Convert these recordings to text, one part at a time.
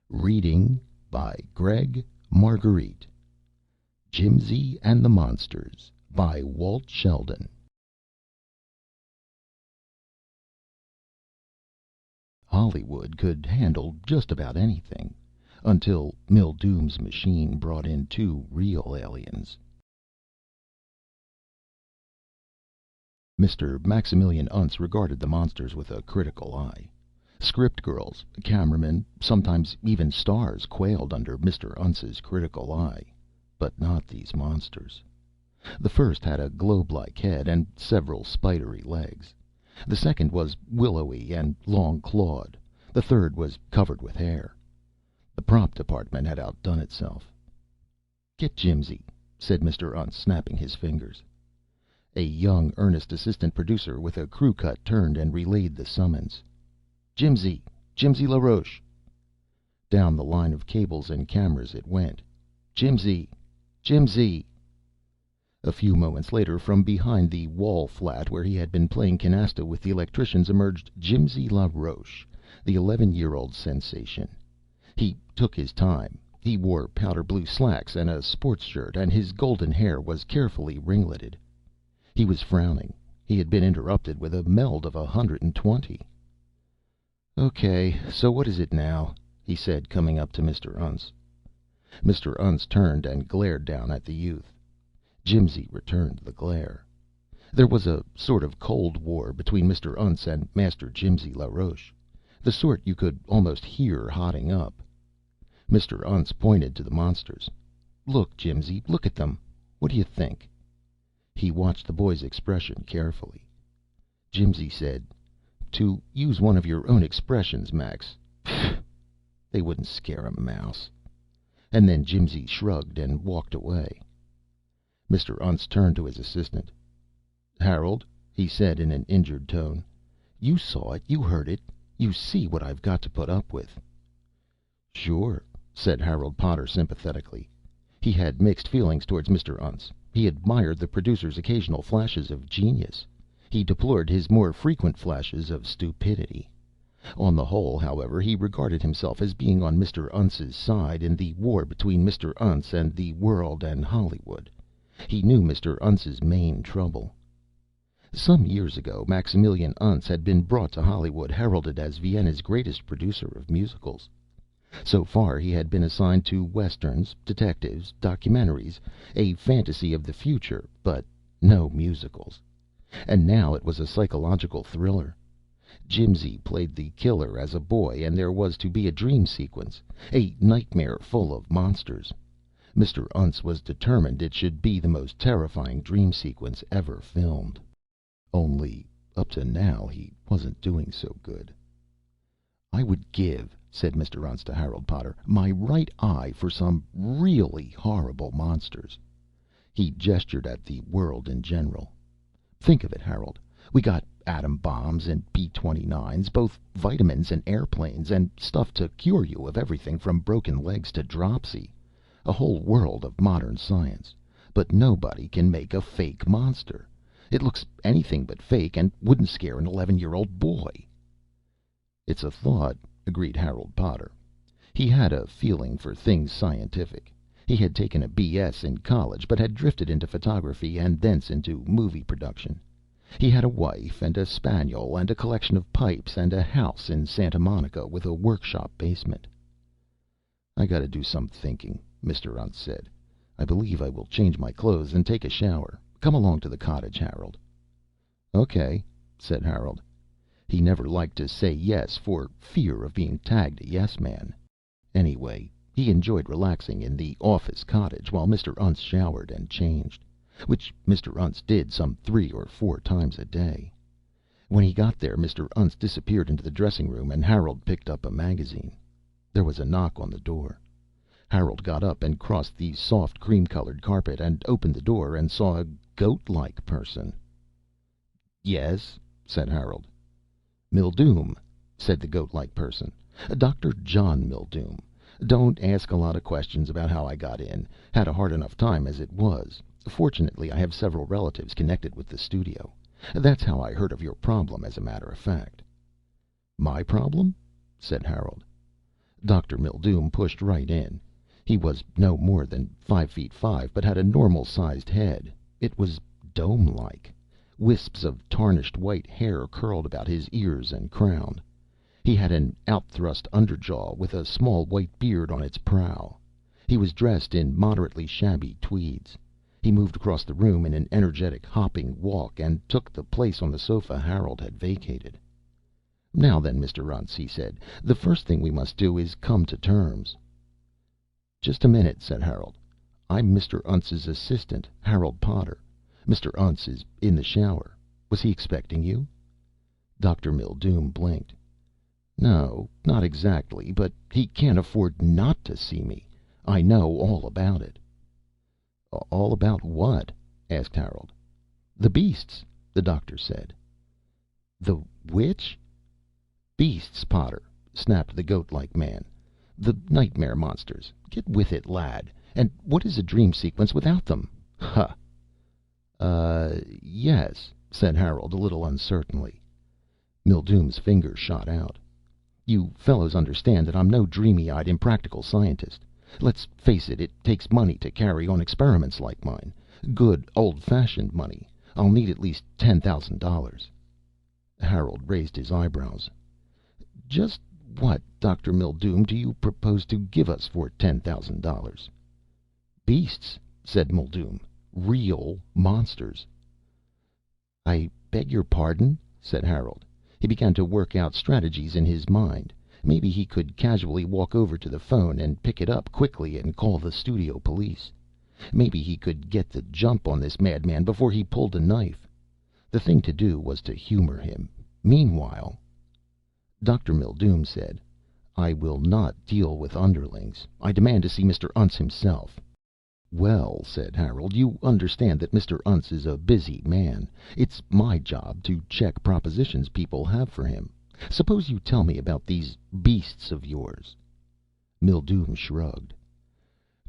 Reading by Greg Marguerite. Jimsy and the Monsters by Walt Sheldon. Hollywood could handle just about anything, until Mildoom's machine brought in two real aliens. Mr. Maximilian Untz regarded the monsters with a critical eye. Script girls, cameramen, sometimes even stars quailed under Mr. Untz's critical eye. But not these monsters. The first had a globe-like head and several spidery legs. The second was willowy and long-clawed. The third was covered with hair. The prop department had outdone itself. "Get Jimsy," said Mr. Untz, snapping his fingers. A young, earnest assistant producer with a crew cut turned and relayed the summons. "Jimsy! Jimsy LaRoche!" Down the line of cables and cameras it went. "Jimsy! Jimsy!" A few moments later, from behind the wall flat where he had been playing canasta with the electricians, emerged Jimsy LaRoche, the 11-year-old sensation. He took his time. He wore powder blue slacks and a sports shirt, and his golden hair was carefully ringleted. He was frowning. He had been interrupted with a meld of 120. "Okay, so what is it now?" he said, coming up to Mr. Untz. Mr. Untz turned and glared down at the youth. Jimsy returned the glare. There was a sort of cold war between Mr. Untz and Master Jimsy LaRoche, the sort you could almost hear hotting up. Mr. Untz pointed to the monsters. "Look, Jimsy, look at them. What do you think?" He watched the boy's expression carefully. Jimsy said, "To use one of your own expressions, Max, they wouldn't scare a mouse." And then Jimsy shrugged and walked away. Mr. Untz turned to his assistant. "Harold," he said in an injured tone, "you saw it, you heard it. You see what I've got to put up with." "Sure," said Harold Potter sympathetically. He had mixed feelings towards Mr. Untz. He admired the producer's occasional flashes of genius. He deplored his more frequent flashes of stupidity. On the whole, however, he regarded himself as being on Mr. Untz's side in the war between Mr. Untz and the world and Hollywood. He knew Mr. Untz's main trouble. Some years ago, Maximilian Untz had been brought to Hollywood heralded as Vienna's greatest producer of musicals. So far, he had been assigned to westerns, detectives, documentaries, a fantasy of the future, but no musicals. And now it was a psychological thriller. Jimsy played the killer as a boy, and there was to be a dream sequence, a nightmare full of monsters. Mr. Untz was determined it should be the most terrifying dream sequence ever filmed. Only, up to now, he wasn't doing so good. "I would give," said Mr. Untz to Harold Potter, "my right eye for some really horrible monsters." He gestured at the world in general. "Think of it, Harold. We got atom bombs and B-29s, both vitamins and airplanes, and stuff to cure you of everything from broken legs to dropsy. A whole world of modern science. But nobody can make a fake monster. It looks anything but fake and wouldn't scare an 11-year-old boy." "It's a thought," agreed Harold Potter. He had a feeling for things scientific. He had taken a B.S. in college, but had drifted into photography and thence into movie production. He had a wife and a spaniel and a collection of pipes and a house in Santa Monica with a workshop basement. "I got to do some thinking," Mr. Untz said. "I believe I will change my clothes and take a shower. Come along to the cottage, Harold." "Okay," said Harold. He never liked to say yes for fear of being tagged a yes man. Anyway, he enjoyed relaxing in the office cottage while Mr. Untz showered and changed, which Mr. Untz did some 3 or 4 times a day. When he got there, Mr. Untz disappeared into the dressing room, and Harold picked up a magazine. There was a knock on the door. Harold got up and crossed the soft cream-colored carpet and opened the door and saw a goat-like person. "Yes," said Harold. "Mildoom," said the goat-like person. "Dr. John Mildoom. Don't ask a lot of questions about how I got in. Had a hard enough time as it was. Fortunately, I have several relatives connected with the studio. That's how I heard of your problem, as a matter of fact." "My problem?" said Harold. Dr. Mildume pushed right in. He was no more than 5 feet 5, but had a normal-sized head. It was dome-like. Wisps of tarnished white hair curled about his ears and crown. He had an out-thrust underjaw with a small white beard on its prow. He was dressed in moderately shabby tweeds. He moved across the room in an energetic, hopping walk, and took the place on the sofa Harold had vacated. "Now then, Mr. Untz," he said, "the first thing we must do is come to terms." "Just a minute," said Harold. "I'm Mr. Untz's assistant, Harold Potter. Mr. Untz is in the shower. Was he expecting you?" Dr. Mildume blinked. "No, not exactly, but he can't afford not to see me. I know all about it." "All about what?" asked Harold. "The beasts," the doctor said. "The which?" "Beasts, Potter," snapped the goat-like man. "The nightmare monsters. Get with it, lad. And what is a dream sequence without them? Ha!" Yes," said Harold, a little uncertainly. Mildume's finger shot out. "You fellows understand that I'm no dreamy-eyed, impractical scientist. Let's face it, it takes money to carry on experiments like mine. Good, old-fashioned money. I'll need at least $10,000. Harold raised his eyebrows. "Just what, Dr. Mildume, do you propose to give us for $10,000? "Beasts," said Mildume. "Real monsters." "I beg your pardon?" said Harold. He began to work out strategies in his mind. Maybe he could casually walk over to the phone and pick it up quickly and call the studio police. Maybe he could get the jump on this madman before he pulled a knife. The thing to do was to humor him. Meanwhile, Dr. Mildume said, "I will not deal with underlings. I demand to see Mr. Untz himself." "Well," said Harold, "you understand that Mr. Untz is a busy man. It's my job to check propositions people have for him. Suppose you tell me about these beasts of yours." Mildume shrugged.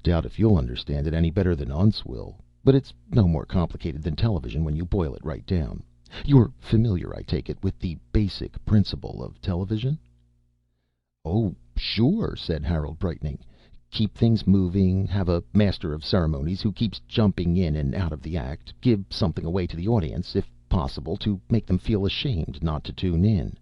"Doubt if you'll understand it any better than Untz will. But it's no more complicated than television when you boil it right down. You're familiar, I take it, with the basic principle of television?" "Oh, sure," said Harold, brightening. "Keep things moving, have a master of ceremonies who keeps jumping in and out of the act, give something away to the audience, if possible, to make them feel ashamed not to tune in."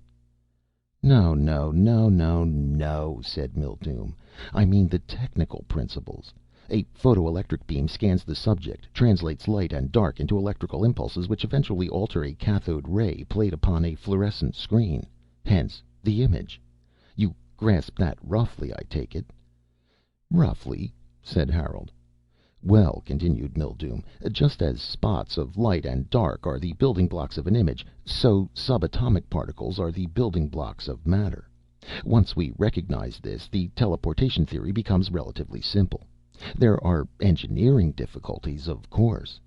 "No, no, no, no, no," said Mildume. "I mean the technical principles. A photoelectric beam scans the subject, translates light and dark into electrical impulses which eventually alter a cathode ray played upon a fluorescent screen. Hence the image. You grasp that roughly, I take it?" "Roughly," said Harold. "Well," continued Mildume, "just as spots of light and dark are the building blocks of an image, so subatomic particles are the building blocks of matter. Once we recognize this, the teleportation theory becomes relatively simple. There are engineering difficulties, of course.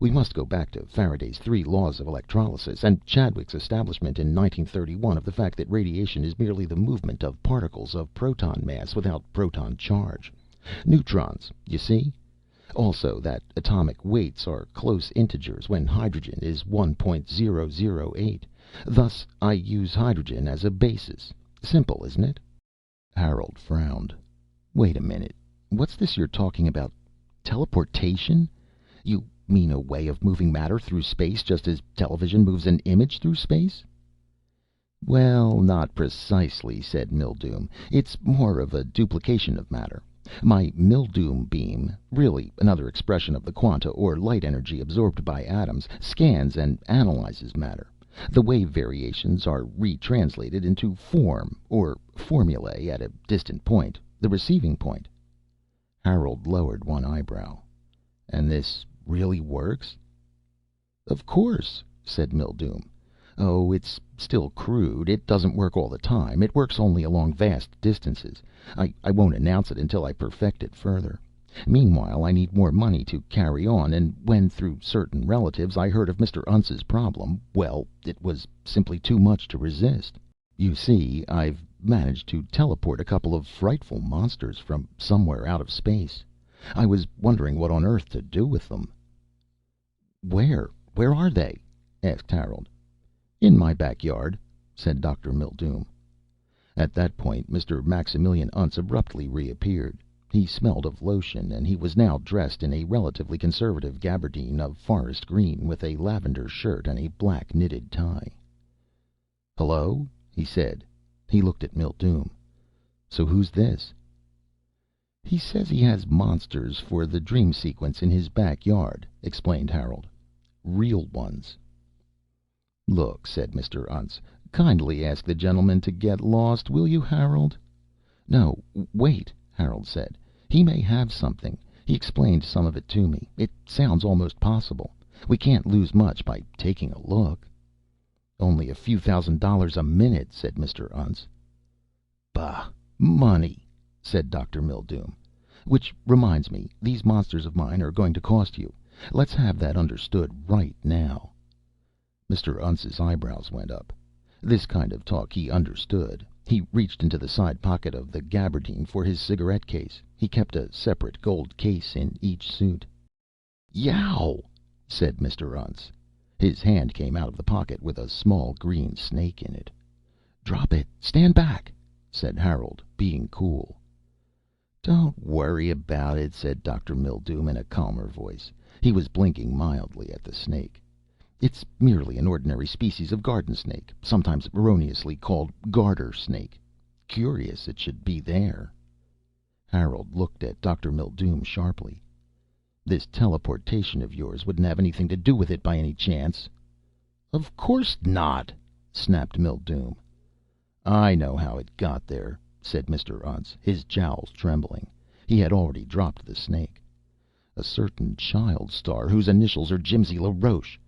We must go back to Faraday's 3 laws of electrolysis, and Chadwick's establishment in 1931 of the fact that radiation is merely the movement of particles of proton mass without proton charge. Neutrons, you see? Also that atomic weights are close integers when hydrogen is 1.008. Thus I use hydrogen as a basis. Simple, isn't it?" Harold frowned. "Wait a minute. What's this you're talking about? Teleportation? You mean a way of moving matter through space just as television moves an image through space?" "Well, not precisely," said Mildume. "It's more of a duplication of matter. My Mildume beam, really another expression of the quanta or light energy absorbed by atoms, scans and analyzes matter. The wave variations are retranslated into form, or formulae, at a distant point, the receiving point." Harold lowered one eyebrow. "And this really works?" "Of course," said Mildume. "Oh, it's still crude. It doesn't work all the time. It works only along vast distances. I won't announce it until I perfect it further. Meanwhile, I need more money to carry on, and when, through certain relatives, I heard of Mr. Untz's problem, well, it was simply too much to resist. You see, I've managed to teleport a couple of frightful monsters from somewhere out of space. I was wondering what on earth to do with them." Where are they?" asked Harold. "In my backyard," said Dr. Mildume. At that point, Mr. Maximilian Untz abruptly reappeared. He smelled of lotion, and he was now dressed in a relatively conservative gabardine of forest green, with a lavender shirt and a black knitted tie. "Hello?" he said. He looked at Mildume. "So who's this?" "He says he has monsters for the dream sequence in his backyard," explained Harold. "Real ones." "Look," said Mr. Untz, "kindly ask the gentleman to get lost, will you, Harold?" "No, wait," Harold said. "He may have something. He explained some of it to me. It sounds almost possible. We can't lose much by taking a look." "Only a few $1,000s a minute," said Mr. Untz. "Bah, money," said Dr. Mildume. "Which reminds me, these monsters of mine are going to cost you. Let's have that understood right now." Mr. Untz's eyebrows went up. This kind of talk he understood. He reached into the side pocket of the gabardine for his cigarette case. He kept a separate gold case in each suit. "Yow!" said Mr. Untz. His hand came out of the pocket with a small green snake in it. "Drop it! Stand back!" said Harold, being cool. "Don't worry about it," said Dr. Mildume in a calmer voice. He was blinking mildly at the snake. "It's merely an ordinary species of garden snake, sometimes erroneously called garter snake. Curious it should be there." Harold looked at Dr. Mildume sharply. "This teleportation of yours wouldn't have anything to do with it by any chance?" "Of course not," snapped Mildume. "I know how it got there," said Mr. Untz, his jowls trembling. He had already dropped the snake. "A certain child star whose initials are Jimsy LaRoche.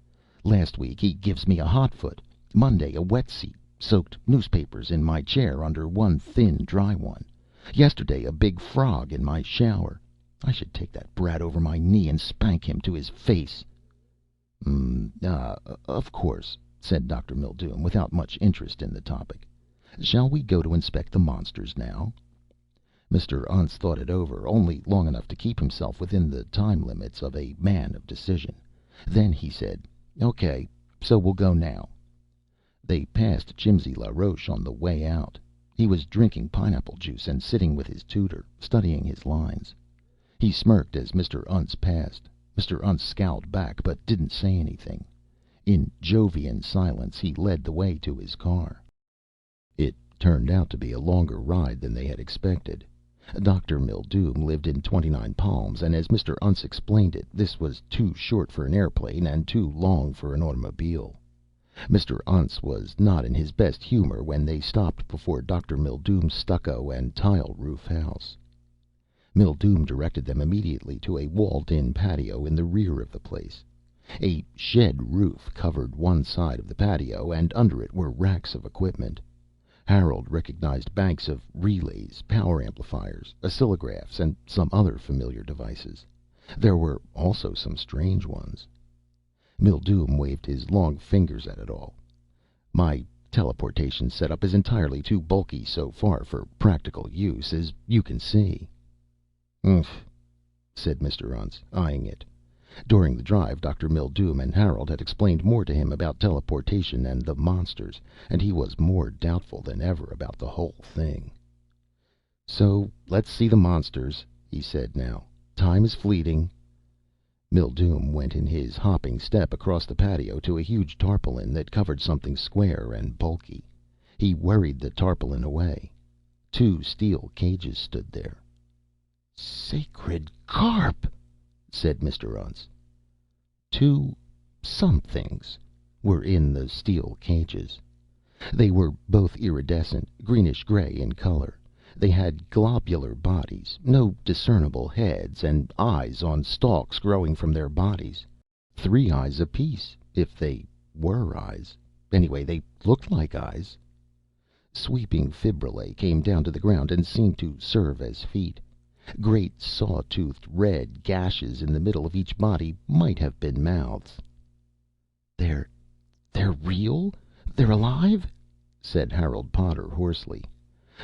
Last week he gives me a hotfoot. Monday a wet seat, soaked newspapers in my chair under one thin, dry one. Yesterday a big frog in my shower. I should take that brat over my knee and spank him to his face." Of course," said Dr. Mildume, without much interest in the topic. "Shall we go to inspect the monsters now?" Mr. Untz thought it over, only long enough to keep himself within the time limits of a man of decision. Then he said, "Okay, so we'll go now." They passed Jimsy LaRoche on the way out. He was drinking pineapple juice and sitting with his tutor, studying his lines. He smirked as Mr. Untz passed. Mr. Untz scowled back, but didn't say anything. In Jovian silence, he led the way to his car. It turned out to be a longer ride than they had expected. Dr. Mildume lived in 29 Palms, and as Mr. Untz explained it, this was too short for an airplane and too long for an automobile. Mr. Untz was not in his best humor when they stopped before Dr. Mildume's stucco and tile roof house. Mildume directed them immediately to a walled-in patio in the rear of the place. A shed roof covered one side of the patio, and under it were racks of equipment. Harold recognized banks of relays, power amplifiers, oscillographs, and some other familiar devices. There were also some strange ones. Mildume waved his long fingers at it all. "My teleportation setup is entirely too bulky so far for practical use, as you can see." "Umph," said Mr. Untz, eyeing it. During the drive, Dr. Mildume and Harold had explained more to him about teleportation and the monsters, and he was more doubtful than ever about the whole thing. "So let's see the monsters," he said now. "Time is fleeting." Mildume went in his hopping step across the patio to a huge tarpaulin that covered something square and bulky. He worried the tarpaulin away. Two steel cages stood there. "Sacred carp!" said Mr. Untz. Two somethings were in the steel cages. They were both iridescent, greenish gray in color. They had globular bodies, no discernible heads, and eyes on stalks growing from their bodies. 3 eyes apiece, if they were eyes. Anyway, they looked like eyes. Sweeping fibrillae came down to the ground and seemed to serve as feet. Great saw-toothed red gashes in the middle of each body might have been mouths. "They're real? They're alive?" said Harold Potter hoarsely.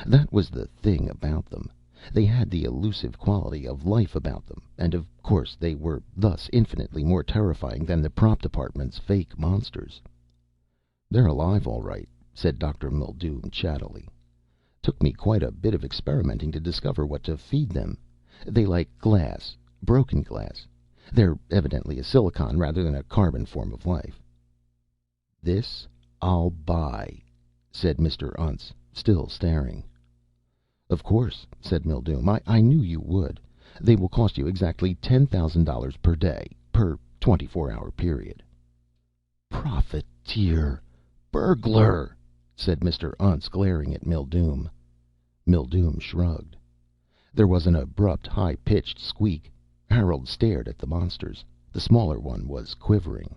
That was the thing about them. They had the elusive quality of life about them, and of course they were thus infinitely more terrifying than the prop department's fake monsters. "They're alive, all right," said Dr. Mildume chattily. Took me quite a bit of experimenting to discover what to feed them. They like glass, broken glass. They're evidently a silicon rather than a carbon form of life." "This I'll buy," said Mr. Untz, still staring. "Of course," said Mildume. I knew you would. They will cost you exactly $10,000 per day, per 24-hour period." "Profiteer! Burglar!" said Mr. Untz, glaring at Mildume. Mildume shrugged. There was an abrupt, high-pitched squeak. Harold stared at the monsters. The smaller one was quivering.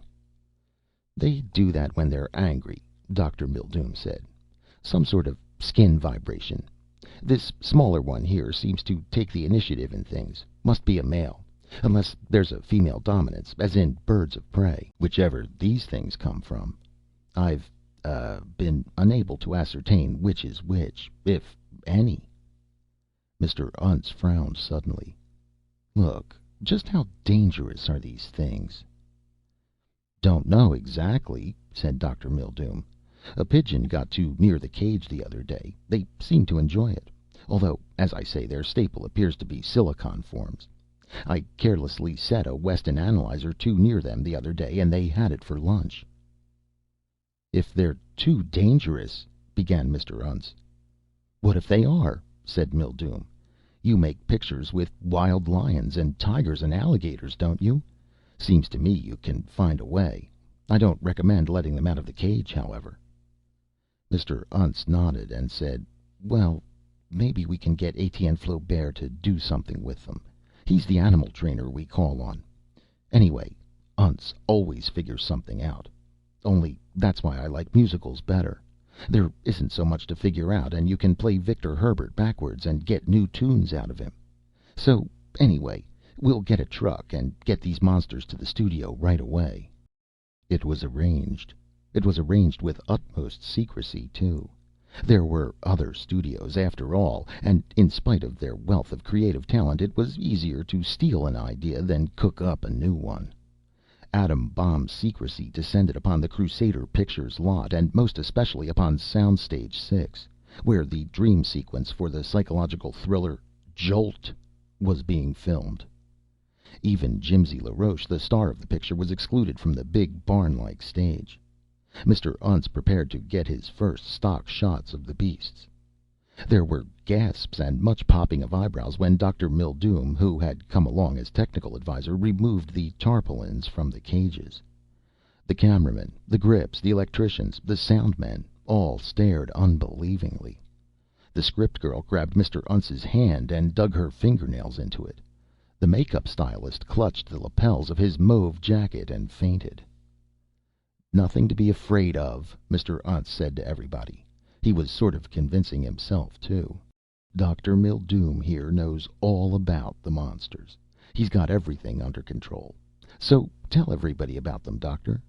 "They do that when they're angry," Dr. Mildume said. "Some sort of skin vibration. This smaller one here seems to take the initiative in things. Must be a male. Unless there's a female dominance, as in birds of prey, whichever these things come from. I've been unable to ascertain which is which, if any." Mr. Untz frowned suddenly. "Look, just how dangerous are these things?" "Don't know exactly," said Dr. Mildume. "A pigeon got too near the cage the other day. They seem to enjoy it. Although, as I say, their staple appears to be silicon forms. I carelessly set a Weston analyzer too near them the other day, and they had it for lunch." "If they're too dangerous," began Mr. Untz. "What if they are?" said Mildume. "You make pictures with wild lions and tigers and alligators, don't you? Seems to me you can find a way. I don't recommend letting them out of the cage, however." Mr. Untz nodded and said, "Well, maybe we can get Etienne Flaubert to do something with them. He's the animal trainer we call on. Anyway, Untz always figures something out. Only that's why I like musicals better. There isn't so much to figure out, and you can play Victor Herbert backwards and get new tunes out of him. So, anyway, we'll get a truck and get these monsters to the studio right away." It was arranged. It was arranged with utmost secrecy, too. There were other studios, after all, and in spite of their wealth of creative talent, it was easier to steal an idea than cook up a new one. Atom bomb secrecy descended upon the Crusader Pictures lot, and most especially upon Sound Stage 6, where the dream sequence for the psychological thriller Jolt was being filmed. Even Jimsy LaRoche, the star of the picture, was excluded from the big barn-like stage. Mr. Untz prepared to get his first stock shots of the beasts. There were gasps and much popping of eyebrows when Dr. Mildume, who had come along as technical advisor, removed the tarpaulins from the cages. The cameramen, the grips, the electricians, the sound men, all stared unbelievingly. The script girl grabbed Mr. Untz's hand and dug her fingernails into it. The makeup stylist clutched the lapels of his mauve jacket and fainted. "Nothing to be afraid of," Mr. Untz said to everybody. He was sort of convincing himself, too. "Dr. Mildume here knows all about the monsters. He's got everything under control. So tell everybody about them, Doctor."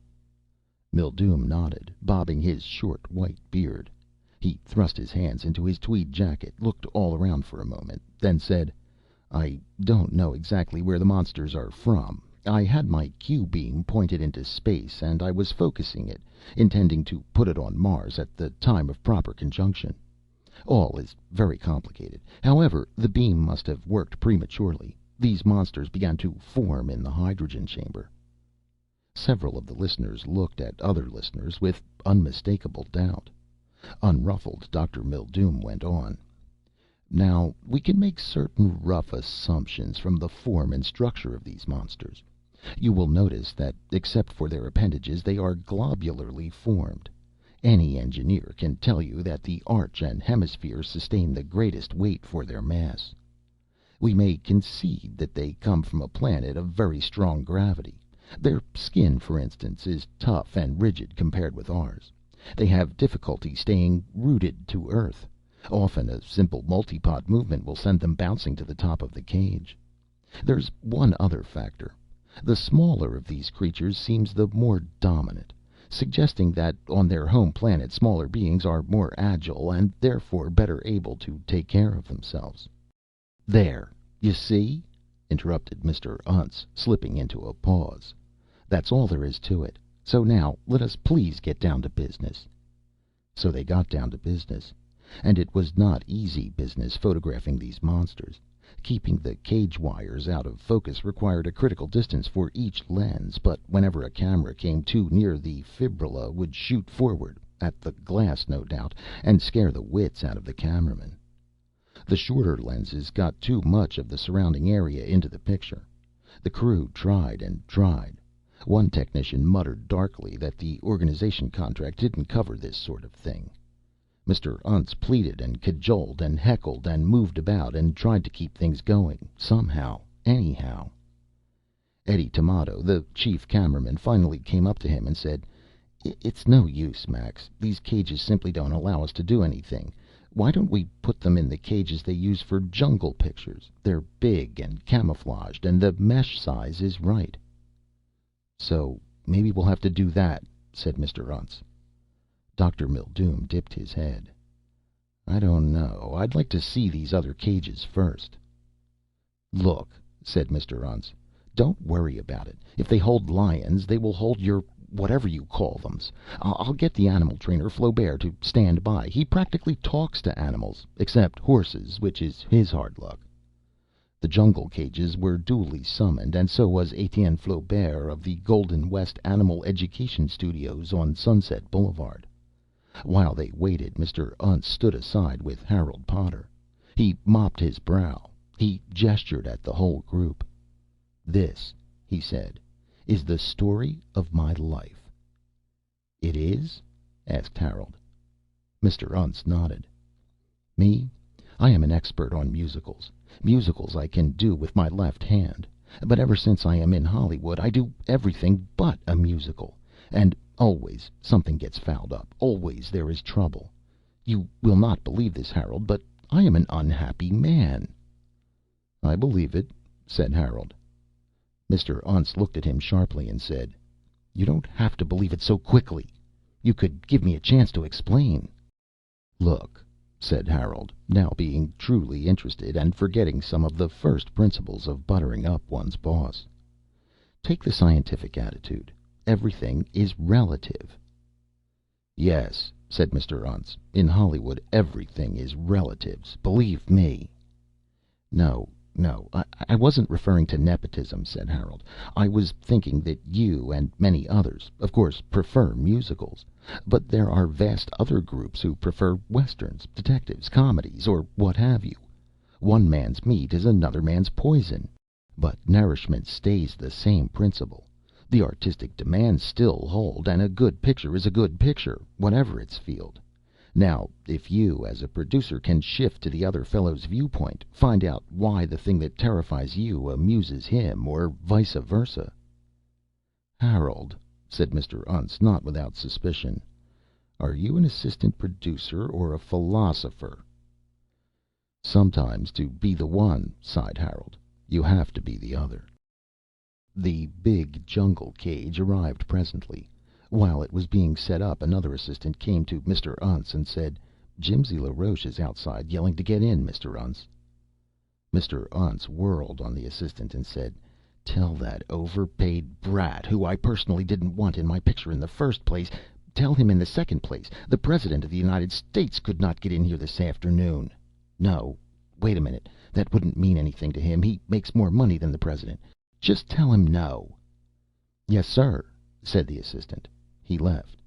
Mildume nodded, bobbing his short white beard. He thrust his hands into his tweed jacket, looked all around for a moment, then said, "I don't know exactly where the monsters are from. I had my Q-beam pointed into space, and I was focusing it, intending to put it on Mars at the time of proper conjunction. All is very complicated. However, the beam must have worked prematurely. These monsters began to form in the hydrogen chamber." Several of the listeners looked at other listeners with unmistakable doubt. Unruffled, Dr. Mildume went on. "Now, we can make certain rough assumptions from the form and structure of these monsters. You will notice that, except for their appendages, they are globularly formed. Any engineer can tell you that the arch and hemisphere sustain the greatest weight for their mass. We may concede that they come from a planet of very strong gravity. Their skin, for instance, is tough and rigid compared with ours. They have difficulty staying rooted to Earth. Often a simple multipod movement will send them bouncing to the top of the cage. There's one other factor. The smaller of these creatures seems the more dominant, suggesting that on their home planet smaller beings are more agile and therefore better able to take care of themselves." "There, you see," interrupted Mr. Untz, slipping into a pause. "That's all there is to it. So now let us please get down to business." So they got down to business. And it was not easy business photographing these monsters. Keeping the cage wires out of focus required a critical distance for each lens, but whenever a camera came too near, the fibrilla would shoot forward, at the glass no doubt, and scare the wits out of the cameraman. The shorter lenses got too much of the surrounding area into the picture. The crew tried and tried. One technician muttered darkly that the organization contract didn't cover this sort of thing. Mr. Untz pleaded and cajoled and heckled and moved about and tried to keep things going, somehow, anyhow. Eddie Tomato, the chief cameraman, finally came up to him and said, "It's no use, Max. These cages simply don't allow us to do anything. Why don't we put them in the cages they use for jungle pictures? They're big and camouflaged, and the mesh size is right." "So maybe we'll have to do that," said Mr. Untz. Dr. Mildoom dipped his head. "I don't know. I'd like to see these other cages first." "Look," said Mr. Untz, "don't worry about it. If they hold lions, they will hold your whatever you call thems. I'll get the animal trainer, Flaubert, to stand by. He practically talks to animals, except horses, which is his hard luck." The jungle cages were duly summoned, and so was Etienne Flaubert of the Golden West Animal Education Studios on Sunset Boulevard. While they waited, Mr. Untz stood aside with Harold Potter. He mopped his brow. He gestured at the whole group. "This," he said, "is the story of my life." "It is?" asked Harold. Mr. Untz nodded. "Me? I am an expert on musicals. Musicals I can do with my left hand. But ever since I am in Hollywood, I do everything but a musical. And always something gets fouled up. Always there is trouble. You will not believe this, Harold, but I am an unhappy man." "I believe it," said Harold. Mr. Untz looked at him sharply and said, "You don't have to believe it so quickly. You could give me a chance to explain." "Look," said Harold, now being truly interested and forgetting some of the first principles of buttering up one's boss. "Take the scientific attitude. Everything is relative." "Yes," said Mr. Untz. "In Hollywood, everything is relatives. Believe me." "No, no, I wasn't referring to nepotism," said Harold. "I was thinking that you, and many others, of course, prefer musicals. But there are vast other groups who prefer westerns, detectives, comedies, or what have you. One man's meat is another man's poison. But nourishment stays the same principle. The artistic demands still hold, and a good picture is a good picture, whatever its field. Now, if you, as a producer, can shift to the other fellow's viewpoint, find out why the thing that terrifies you amuses him, or vice versa." "Harold," said Mr. Untz, not without suspicion, "are you an assistant producer or a philosopher?" "Sometimes, to be the one," sighed Harold, "you have to be the other." The big jungle cage arrived presently. While it was being set up, another assistant came to Mr. Untz and said, "Jimsy LaRoche is outside yelling to get in, Mr. Untz." Mr. Untz whirled on the assistant and said, "Tell that overpaid brat, who I personally didn't want in my picture in the first place, tell him in the second place, the President of the United States could not get in here this afternoon. No, wait a minute, that wouldn't mean anything to him. He makes more money than the President. Just tell him no." "Yes, sir," said the assistant. He left.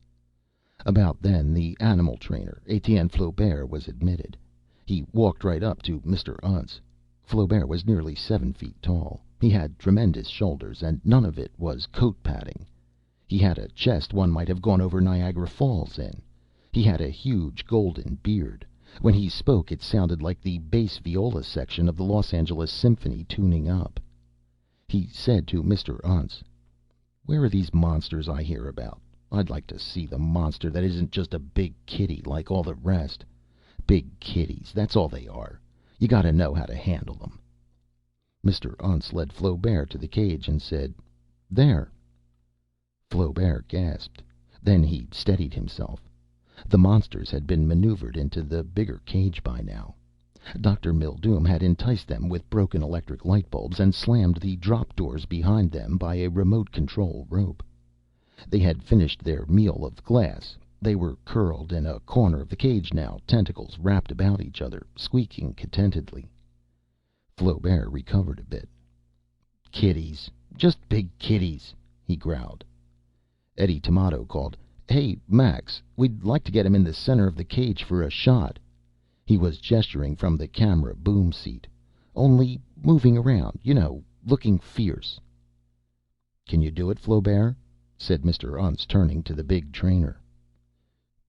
About then the animal trainer, Etienne Flaubert, was admitted. He walked right up to Mr. Untz. Flaubert was nearly 7 feet tall. He had tremendous shoulders, and none of it was coat padding. He had a chest one might have gone over Niagara Falls in. He had a huge golden beard. When he spoke, it sounded like the bass viola section of the Los Angeles Symphony tuning up. He said to Mr. Untz, "Where are these monsters I hear about? I'd like to see the monster that isn't just a big kitty like all the rest. Big kitties, that's all they are. You gotta know how to handle them." Mr. Untz led Flaubert to the cage and said, "There." Flaubert gasped. Then he steadied himself. The monsters had been maneuvered into the bigger cage by now. Dr. Mildoom had enticed them with broken electric light bulbs and slammed the drop doors behind them by a remote control rope. They had finished their meal of glass. They were curled in a corner of the cage now, tentacles wrapped about each other, squeaking contentedly. Flaubert recovered a bit. "Kitties. Just big kitties," he growled. Eddie Tomato called, "Hey, Max, we'd like to get him in the center of the cage for a shot." He was gesturing from the camera boom seat. "Only moving around, looking fierce." "Can you do it, Flaubert?" said Mr. Untz, turning to the big trainer.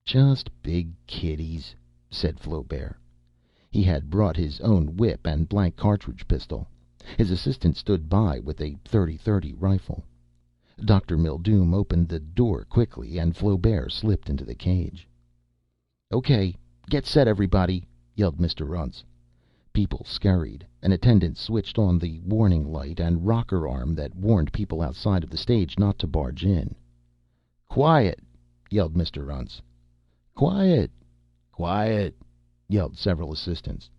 "Just big kitties," said Flaubert. He had brought his own whip and blank cartridge pistol. His assistant stood by with a .30-30 rifle. Dr. Mildume opened the door quickly, and Flaubert slipped into the cage. "Okay, get set, everybody," yelled Mr. Untz. People scurried. An attendant switched on the warning light and rocker arm that warned people outside of the stage not to barge in. "Quiet!" yelled Mr. Untz. "Quiet! Quiet!" yelled several assistants.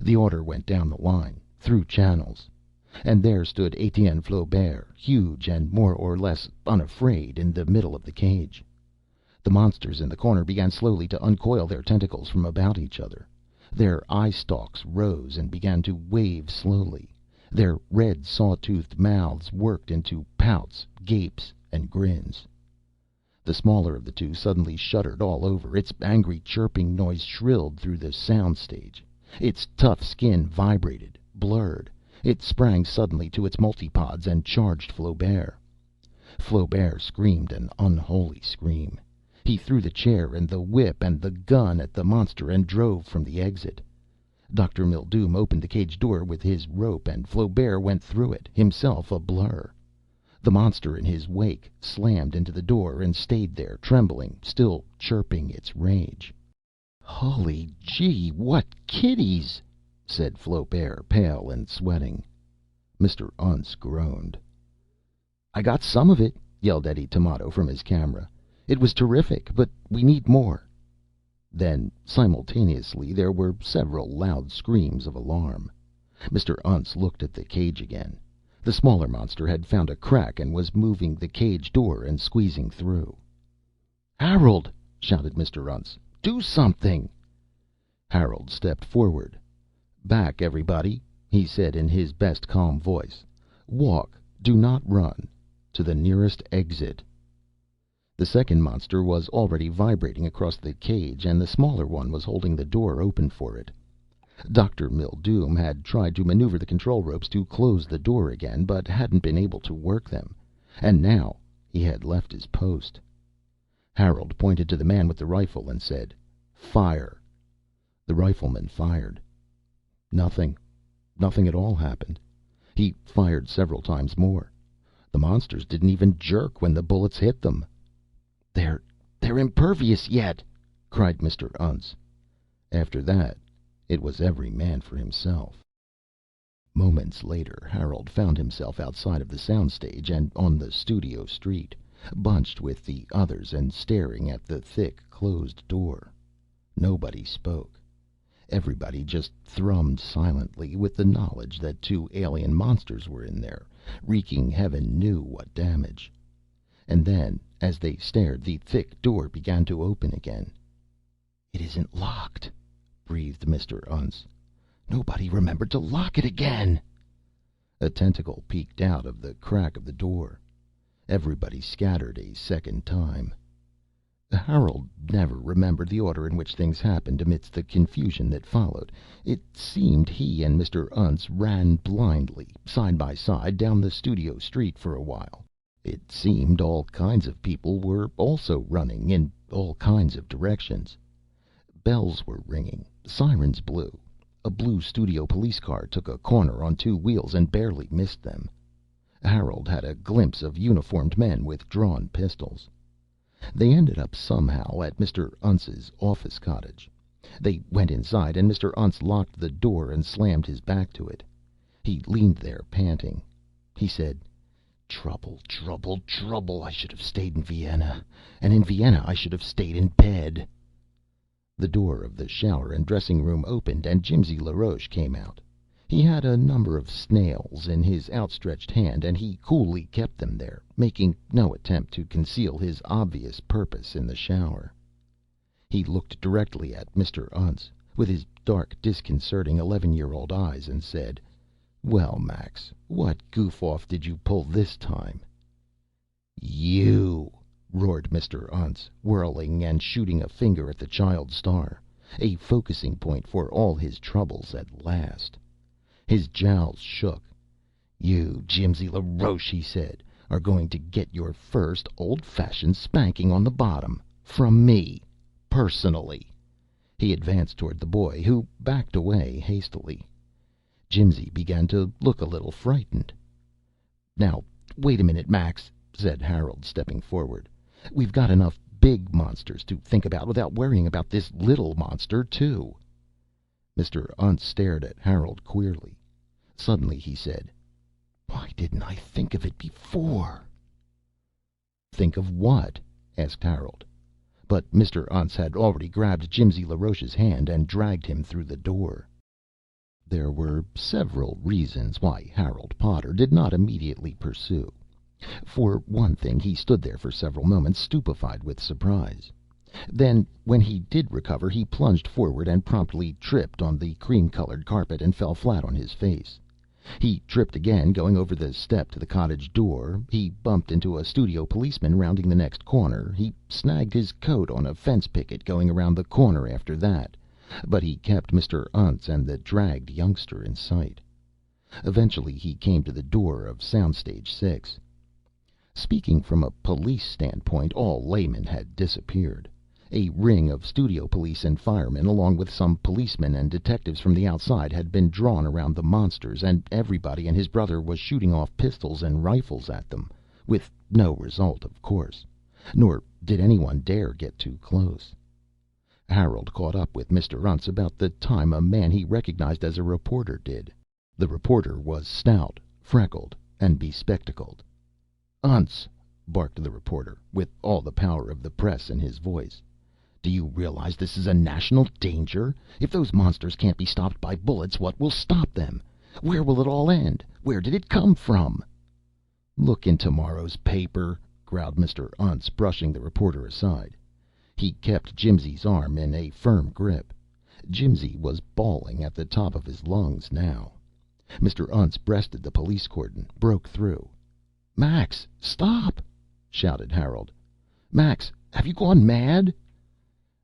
The order went down the line, through channels. And there stood Etienne Flaubert, huge and more or less unafraid, in the middle of the cage. The monsters in the corner began slowly to uncoil their tentacles from about each other. Their eye stalks rose and began to wave slowly. Their red saw-toothed mouths worked into pouts, gapes, and grins. The smaller of the two suddenly shuddered all over. Its angry chirping noise shrilled through the sound stage. Its tough skin vibrated, blurred. It sprang suddenly to its multipods and charged Flaubert. Flaubert screamed an unholy scream. He threw the chair and the whip and the gun at the monster and drove from the exit. Dr. Mildume opened the cage door with his rope, and Flaubert went through it, himself a blur. The monster in his wake slammed into the door and stayed there, trembling, still chirping its rage. "Holy gee, what kitties!" said Flaubert, pale and sweating. Mr. Untz groaned. "I got some of it," yelled Eddie Tomato from his camera. "It was terrific, but we need more." Then, simultaneously, there were several loud screams of alarm. Mr. Untz looked at the cage again. The smaller monster had found a crack and was moving the cage door and squeezing through. "Harold!" shouted Mr. Untz. "Do something!" Harold stepped forward. "Back, everybody," he said in his best calm voice. "Walk, do not run. To the nearest exit." The second monster was already vibrating across the cage, and the smaller one was holding the door open for it. Dr. Mildume had tried to maneuver the control ropes to close the door again, but hadn't been able to work them. And now he had left his post. Harold pointed to the man with the rifle and said, "Fire." The rifleman fired. Nothing at all happened. He fired several times more. The monsters didn't even jerk when the bullets hit them. They're impervious yet," cried Mr. Untz. After that, it was every man for himself. Moments later, Harold found himself outside of the sound stage and on the studio street, bunched with the others and staring at the thick, closed door. Nobody spoke. Everybody just thrummed silently with the knowledge that two alien monsters were in there, wreaking heaven knew what damage. And then, as they stared, the thick door began to open again. "It isn't locked," breathed Mr. Untz. "Nobody remembered to lock it again." A tentacle peeked out of the crack of the door. Everybody scattered a second time. Harold never remembered the order in which things happened amidst the confusion that followed. It seemed he and Mr. Untz ran blindly, side by side, down the studio street for a while. It seemed all kinds of people were also running, in all kinds of directions. Bells were ringing. Sirens blew. A blue studio police car took a corner on two wheels and barely missed them. Harold had a glimpse of uniformed men with drawn pistols. They ended up somehow at Mr. Untz's office cottage. They went inside, and Mr. Untz locked the door and slammed his back to it. He leaned there, panting. He said, "Trouble, trouble, trouble. I should have stayed in Vienna. And in Vienna I should have stayed in bed." The door of the shower and dressing room opened, and Jimsy LaRoche came out. He had a number of snails in his outstretched hand, and he coolly kept them there, making no attempt to conceal his obvious purpose in the shower. He looked directly at Mr. Untz, with his dark, disconcerting 11-year-old eyes, and said, "Well, Max, what goof off did you pull this time?" "You!" roared Mr. Untz, whirling and shooting a finger at the child star, a focusing point for all his troubles at last. His jowls shook. "You, Jimsy LaRoche," he said, "are going to get your first old-fashioned spanking on the bottom. From me. Personally." He advanced toward the boy, who backed away hastily. Jimsy began to look a little frightened. "Now, wait a minute, Max," said Harold, stepping forward. "We've got enough big monsters to think about without worrying about this little monster, too." Mr. Untz stared at Harold queerly. Suddenly he said, "Why didn't I think of it before?" "Think of what?" asked Harold. But Mr. Untz had already grabbed Jimsy LaRoche's hand and dragged him through the door. There were several reasons why Harold Potter did not immediately pursue. For one thing, he stood there for several moments, stupefied with surprise. Then, when he did recover, he plunged forward and promptly tripped on the cream-colored carpet and fell flat on his face. He tripped again, going over the step to the cottage door. He bumped into a studio policeman rounding the next corner. He snagged his coat on a fence picket going around the corner after that. But he kept Mr. Untz and the dragged youngster in sight. Eventually he came to the door of Soundstage 6. Speaking from a police standpoint, all laymen had disappeared. A ring of studio police and firemen, along with some policemen and detectives from the outside, had been drawn around the monsters, and everybody and his brother was shooting off pistols and rifles at them, with no result, of course. Nor did anyone dare get too close. Harold caught up with Mr. Untz about the time a man he recognized as a reporter did. The reporter was stout, freckled, and bespectacled. "Untz," barked the reporter, with all the power of the press in his voice, "do you realize this is a national danger? If those monsters can't be stopped by bullets, what will stop them? Where will it all end? Where did it come from?" "Look in tomorrow's paper," growled Mr. Untz, brushing the reporter aside. He kept Jimsy's arm in a firm grip. Jimsy was bawling at the top of his lungs now. Mr. Untz breasted the police cordon, broke through. "Max, stop!" shouted Harold. "Max, have you gone mad?"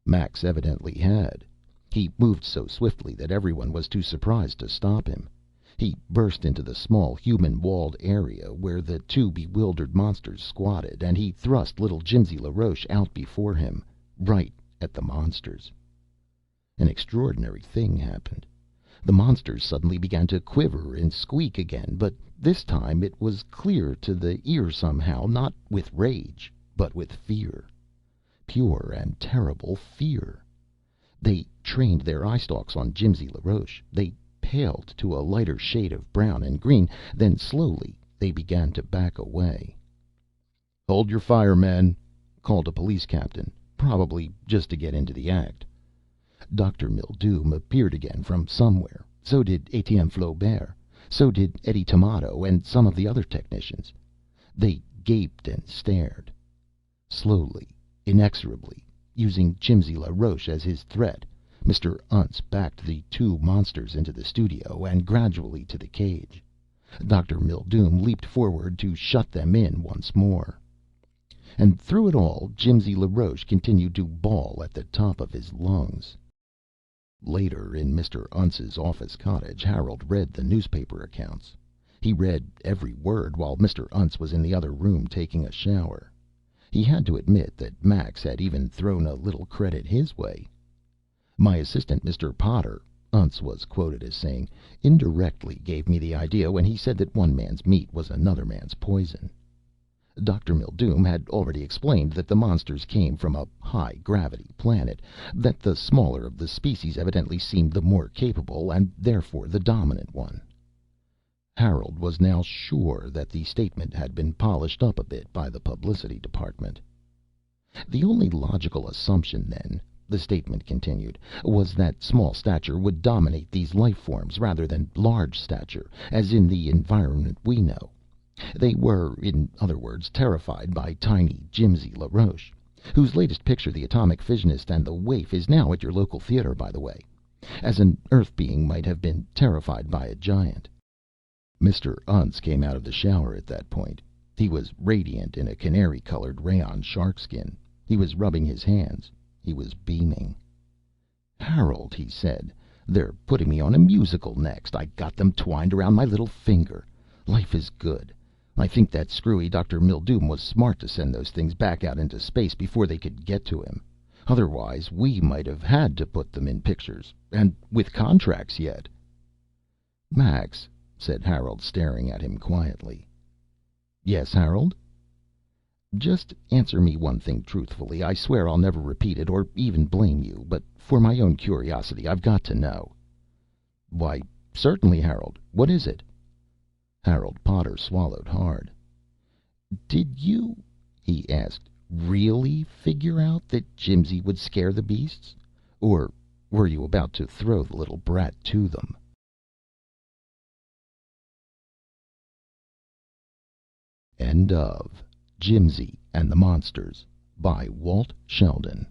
Max evidently had. He moved so swiftly that everyone was too surprised to stop him. He burst into the small, human-walled area where the two bewildered monsters squatted, and he thrust little Jimsy LaRoche out before him, right at the monsters. An extraordinary thing happened. The monsters suddenly began to quiver and squeak again, but this time it was clear to the ear somehow, not with rage, but with fear. Pure and terrible fear. They trained their eye stalks on Jimsy LaRoche. They paled to a lighter shade of brown and green. Then slowly they began to back away. "Hold your fire, men," called a police captain, probably just to get into the act. Dr. Mildume appeared again from somewhere. So did Etienne Flaubert. So did Eddie Tomato and some of the other technicians. They gaped and stared. Slowly, inexorably, using Jimsy LaRoche as his threat, Mr. Untz backed the two monsters into the studio and gradually to the cage. Dr. Mildume leaped forward to shut them in once more. And through it all, Jimsy LaRoche continued to bawl at the top of his lungs. Later, in Mr. Untz's office cottage, Harold read the newspaper accounts. He read every word while Mr. Untz was in the other room taking a shower. He had to admit that Max had even thrown a little credit his way. "My assistant, Mr. Potter," Untz was quoted as saying, "indirectly gave me the idea when he said that one man's meat was another man's poison." Dr. Mildume had already explained that the monsters came from a high-gravity planet, that the smaller of the species evidently seemed the more capable, and therefore the dominant one. Harold was now sure that the statement had been polished up a bit by the publicity department. "The only logical assumption, then," the statement continued, "was that small stature would dominate these life forms rather than large stature, as in the environment we know. They were, in other words, terrified by tiny Jimsy LaRoche. Whose latest picture, The Atomic Fissionist and the Waif, is now at your local theater, by the way. As an Earth being might have been terrified by a giant. Mr. Untz came out of the shower at that point. He was radiant in a canary-colored rayon sharkskin. He was rubbing his hands. He was beaming. "Harold," he said, "they're putting me on a musical next. I got them twined around my little finger. Life is good. I think that screwy Dr. Mildoom was smart to send those things back out into space before they could get to him. Otherwise, we might have had to put them in pictures. And with contracts yet." "Max," said Harold, staring at him quietly. "Yes, Harold?" "Just answer me one thing truthfully. I swear I'll never repeat it or even blame you. But for my own curiosity, I've got to know." "Why, certainly, Harold. What is it?" Harold Potter swallowed hard. "Did you," he asked, "really figure out that Jimsy would scare the beasts? Or were you about to throw the little brat to them?" End of Jimsy and the Monsters by Walt Sheldon.